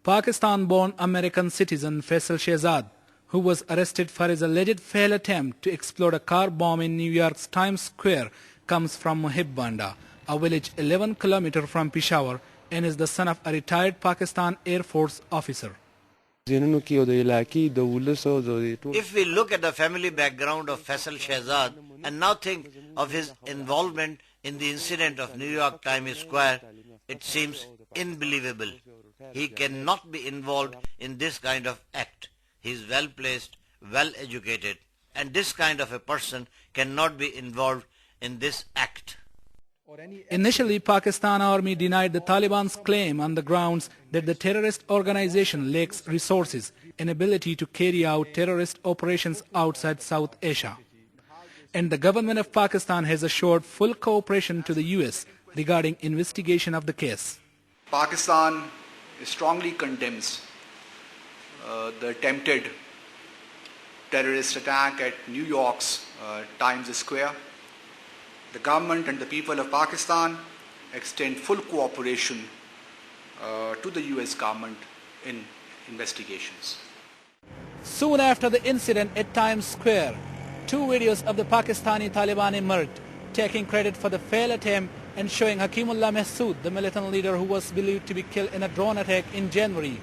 Pakistan-born American citizen Faisal Shehzad, who was arrested for his alleged failed attempt to explode a car bomb in New York's Times Square, comes from Muhibbanda, a village 11 kilometers from Peshawar, and is the son of a retired Pakistan Air Force officer. If we look at the family background of Faisal Shehzad and now think of his involvement in the incident of New York Times Square, it seems unbelievable. He cannot be involved in this kind of act. He is well placed, well educated, and this kind of a person cannot be involved in this act. Initially, Pakistan Army denied the Taliban's claim on the grounds that the terrorist organization lacks resources and ability to carry out terrorist operations outside South Asia. And the government of Pakistan has assured full cooperation to the US regarding investigation of the case. Pakistan strongly condemns the attempted terrorist attack at New York's Times Square. The government and the people of Pakistan extend full cooperation to the US government in investigations. Soon after the incident at Times Square, two videos of the Pakistani Taliban emerged, taking credit for the failed attempt and showing Hakimullah Mahsood, the militant leader who was believed to be killed in a drone attack in January,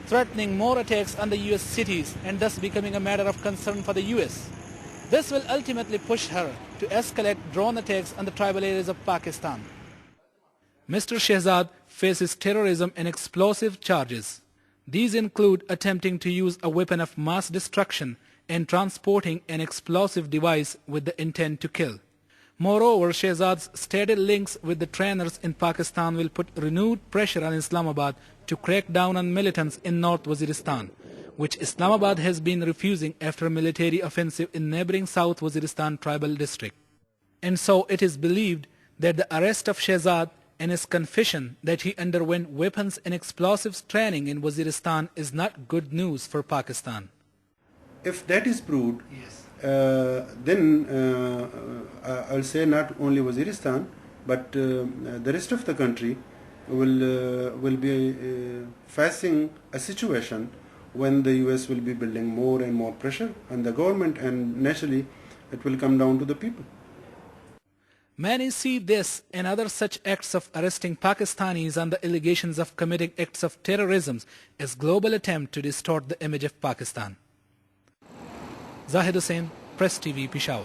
threatening more attacks on the US cities and thus becoming a matter of concern for the US. This will ultimately push her to escalate drone attacks on the tribal areas of Pakistan. Mr. Shehzad faces terrorism and explosive charges. These include attempting to use a weapon of mass destruction and transporting an explosive device with the intent to kill. Moreover, Shehzad's stated links with the trainers in Pakistan will put renewed pressure on Islamabad to crack down on militants in North Waziristan, which Islamabad has been refusing after a military offensive in neighboring South Waziristan tribal district. And so it is believed that the arrest of Shehzad and his confession that he underwent weapons and explosives training in Waziristan is not good news for Pakistan. If that is proved, yes, then I'll say not only Waziristan, but the rest of the country will be facing a situation when the US will be building more and more pressure on the government, and naturally it will come down to the people. Many see this and other such acts of arresting Pakistanis on the allegations of committing acts of terrorism as global attempt to distort the image of Pakistan. Zahid Hussain, Press TV, Peshawar.